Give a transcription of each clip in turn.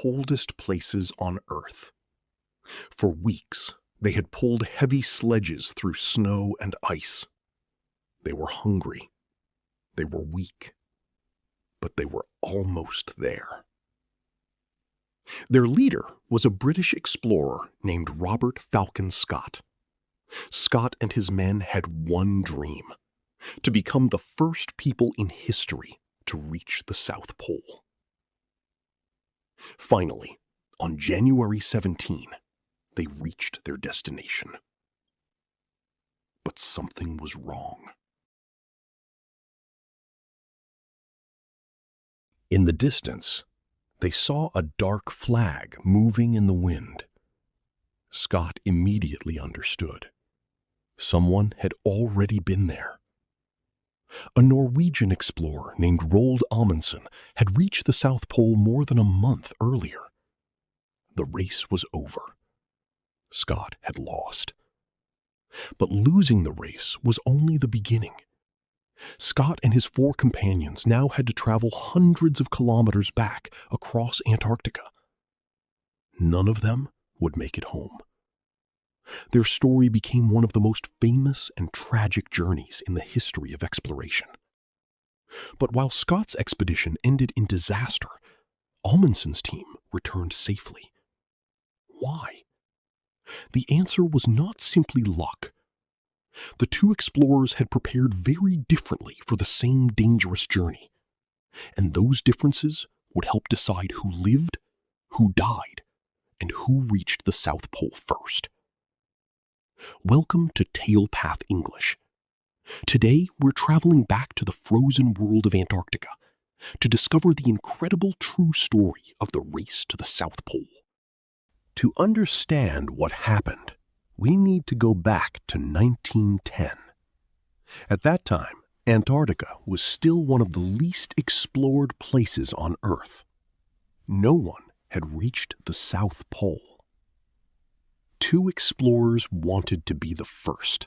coldest places on Earth. For weeks, they had pulled heavy sledges through snow and ice. They were hungry. They were weak. But they were almost there. Their leader was a British explorer named Robert Falcon Scott. Scott and his men had one dream: to become the first people in history to reach the South Pole. Finally, on January 17, they reached their destination. But something was wrong. In the distance, they saw a dark flag moving in the wind. Scott immediately understood. Someone had already been there. A Norwegian explorer named Roald Amundsen had reached the South Pole more than a month earlier. The race was over. Scott had lost. But losing the race was only the beginning. Scott and his 4 companions now had to travel hundreds of kilometers back across Antarctica. None of them would make it home. Their story became one of the most famous and tragic journeys in the history of exploration. But while Scott's expedition ended in disaster, Amundsen's team returned safely. Why? The answer was not simply luck. The 2 explorers had prepared very differently for the same dangerous journey, and those differences would help decide who lived, who died, and who reached the South Pole first. Welcome to TalePath English. Today, we're traveling back to the frozen world of Antarctica to discover the incredible true story of the race to the South Pole. To understand what happened, we need to go back to 1910. At that time, Antarctica was still one of the least explored places on Earth. No one had reached the South Pole. 2 explorers wanted to be the first.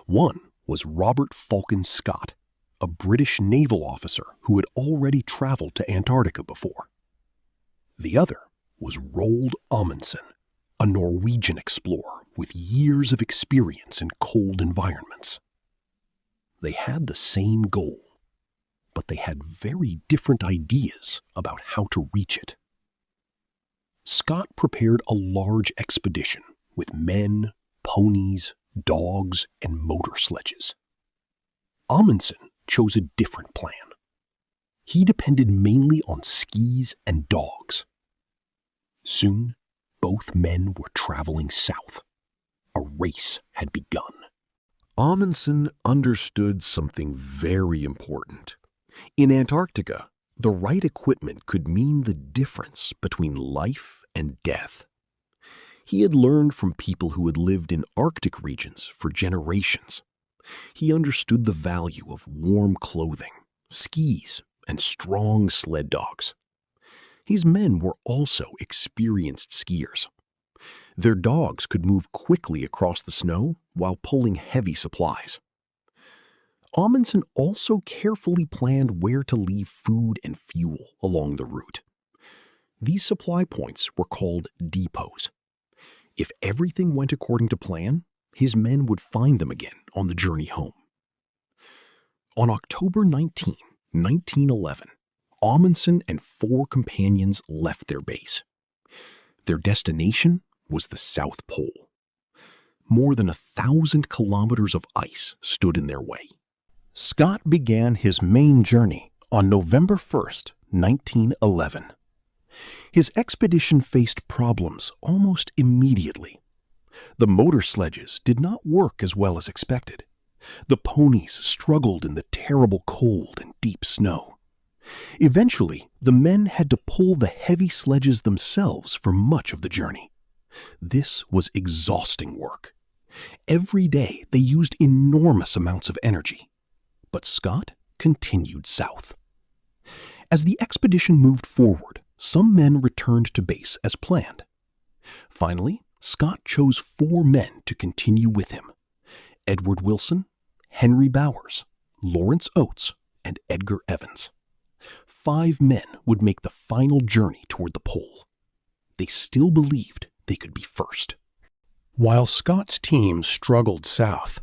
One was Robert Falcon Scott, a British naval officer who had already traveled to Antarctica before. The other was Roald Amundsen, a Norwegian explorer with years of experience in cold environments. They had the same goal, but they had very different ideas about how to reach it. Scott prepared a large expedition with men, ponies, dogs, and motor sledges. Amundsen chose a different plan. He depended mainly on skis and dogs. Soon, both men were traveling south. A race had begun. Amundsen understood something very important. In Antarctica, the right equipment could mean the difference between life and death. He had learned from people who had lived in Arctic regions for generations. He understood the value of warm clothing, skis, and strong sled dogs. His men were also experienced skiers. Their dogs could move quickly across the snow while pulling heavy supplies. Amundsen also carefully planned where to leave food and fuel along the route. These supply points were called depots. If everything went according to plan, his men would find them again on the journey home. On October 19, 1911, Amundsen and 4 companions left their base. Their destination was the South Pole. More than 1,000 kilometers of ice stood in their way. Scott began his main journey on November 1st, 1911. His expedition faced problems almost immediately. The motor sledges did not work as well as expected. The ponies struggled in the terrible cold and deep snow. Eventually, the men had to pull the heavy sledges themselves for much of the journey. This was exhausting work. Every day, they used enormous amounts of energy. But Scott continued south. As the expedition moved forward, some men returned to base as planned. Finally, Scott chose 4 men to continue with him: Edward Wilson, Henry Bowers, Lawrence Oates, and Edgar Evans. 5 men would make the final journey toward the pole. They still believed they could be first. While Scott's team struggled south,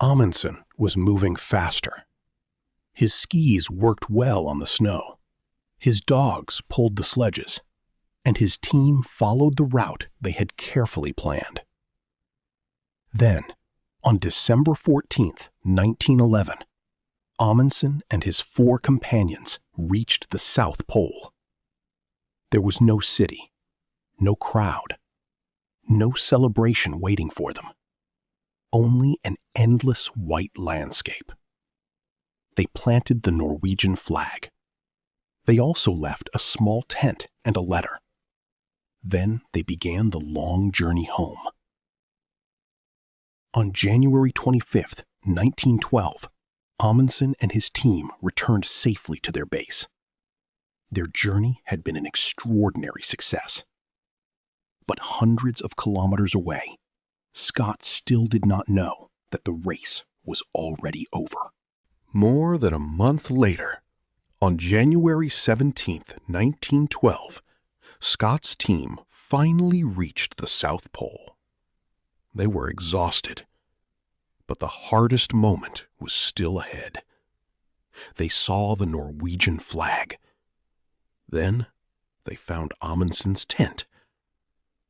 Amundsen was moving faster. His skis worked well on the snow. His dogs pulled the sledges, and his team followed the route they had carefully planned. Then, on December 14th, 1911, Amundsen and his 4 companions reached the South Pole. There was no city, no crowd, no celebration waiting for them. Only an endless white landscape. They planted the Norwegian flag. They also left a small tent and a letter. Then they began the long journey home. On January 25th, 1912, Amundsen and his team returned safely to their base. Their journey had been an extraordinary success. But hundreds of kilometers away, Scott still did not know that the race was already over. More than a month later, on January 17th, 1912, Scott's team finally reached the South Pole. They were exhausted, but the hardest moment was still ahead. They saw the Norwegian flag. Then they found Amundsen's tent.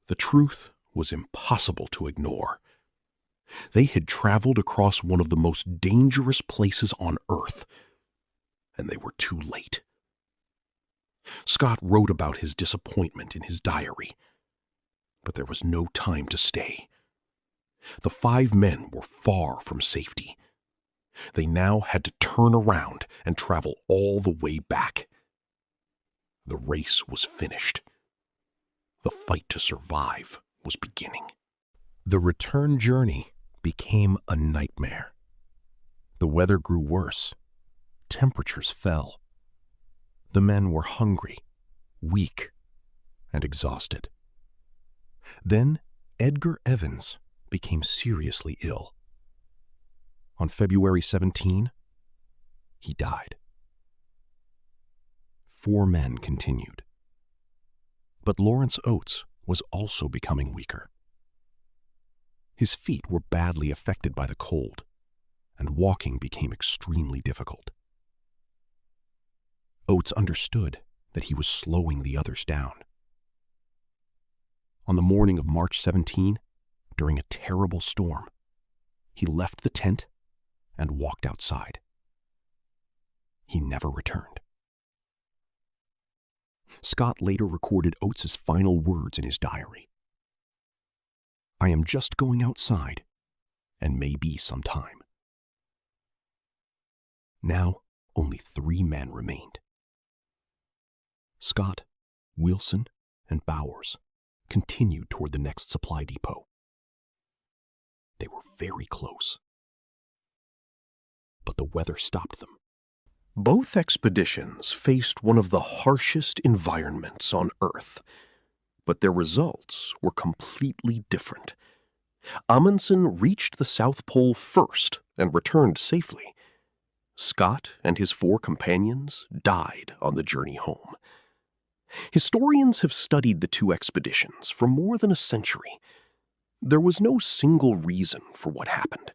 The truth was impossible to ignore. They had traveled across one of the most dangerous places on Earth, and they were too late. Scott wrote about his disappointment in his diary, but there was no time to stay. The 5 men were far from safety. They now had to turn around and travel all the way back. The race was finished. The fight to survive was beginning. The return journey became a nightmare. The weather grew worse. Temperatures fell. The men were hungry, weak, and exhausted. Then Edgar Evans became seriously ill. On February 17, he died. 4 men continued. But Lawrence Oates was also becoming weaker. His feet were badly affected by the cold, and walking became extremely difficult. Oates understood that he was slowing the others down. On the morning of March 17, during a terrible storm, he left the tent and walked outside. He never returned. Scott later recorded Oates's final words in his diary. "I am just going outside, and may be some time." Now, only 3 men remained. Scott, Wilson, and Bowers continued toward the next supply depot. They were very close. But the weather stopped them. Both expeditions faced one of the harshest environments on Earth, but their results were completely different. Amundsen reached the South Pole first and returned safely. Scott and his 4 companions died on the journey home. Historians have studied the 2 expeditions for more than a century. There was no single reason for what happened.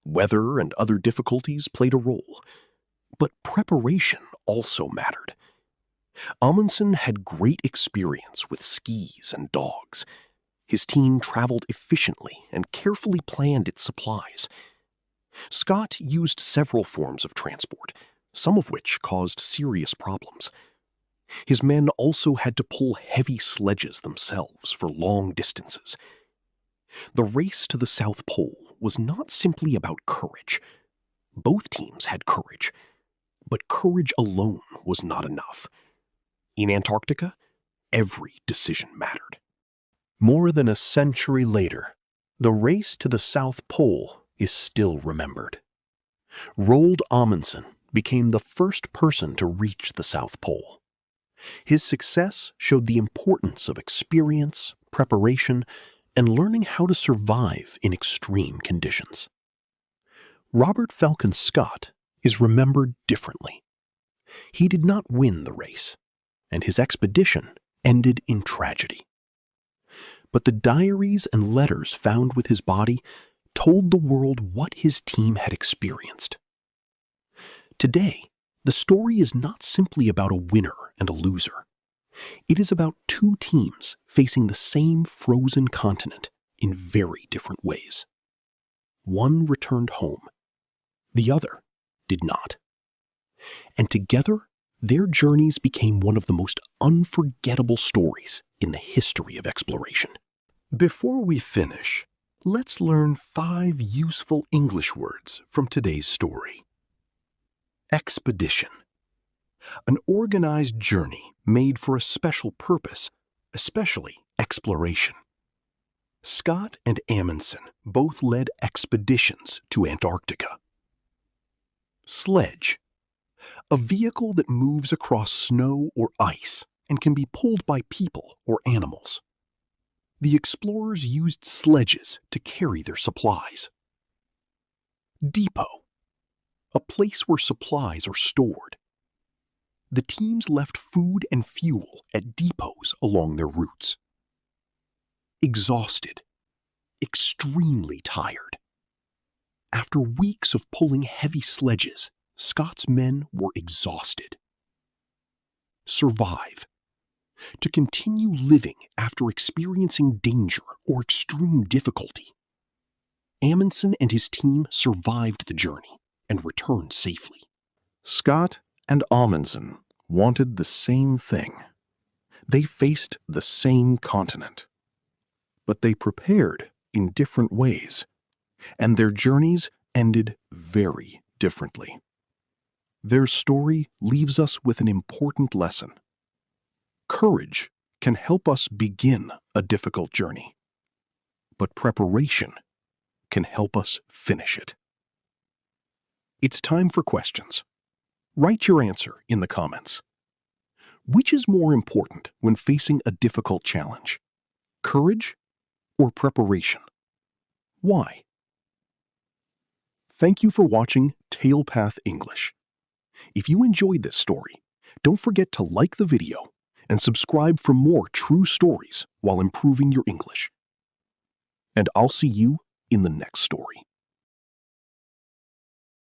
Weather and other difficulties played a role, but preparation also mattered. Amundsen had great experience with skis and dogs. His team traveled efficiently and carefully planned its supplies. Scott used several forms of transport, some of which caused serious problems. His men also had to pull heavy sledges themselves for long distances. The race to the South Pole was not simply about courage. Both teams had courage, but courage alone was not enough. In Antarctica, every decision mattered. More than a century later, the race to the South Pole is still remembered. Roald Amundsen became the first person to reach the South Pole. His success showed the importance of experience, preparation, and learning how to survive in extreme conditions. Robert Falcon Scott is remembered differently. He did not win the race, and his expedition ended in tragedy. But the diaries and letters found with his body told the world what his team had experienced. Today, the story is not simply about a winner and a loser. It is about two teams facing the same frozen continent in very different ways. One returned home. The other did not. And together, their journeys became one of the most unforgettable stories in the history of exploration. Before we finish, let's learn 5 useful English words from today's story. Expedition. An organized journey made for a special purpose, especially exploration. Scott and Amundsen both led expeditions to Antarctica. Sledge. A vehicle that moves across snow or ice and can be pulled by people or animals. The explorers used sledges to carry their supplies. Depot. A place where supplies are stored. The teams left food and fuel at depots along their routes. Exhausted. Extremely tired. After weeks of pulling heavy sledges, Scott's men were exhausted. Survive. To continue living after experiencing danger or extreme difficulty. Amundsen and his team survived the journey and returned safely. Scott and Amundsen wanted the same thing. They faced the same continent. But they prepared in different ways, and their journeys ended very differently. Their story leaves us with an important lesson. Courage can help us begin a difficult journey, but preparation can help us finish it. It's time for questions. Write your answer in the comments. Which is more important when facing a difficult challenge? Courage or preparation? Why? Thank you for watching TalePath English. If you enjoyed this story, don't forget to like the video and subscribe for more true stories while improving your English. And I'll see you in the next story.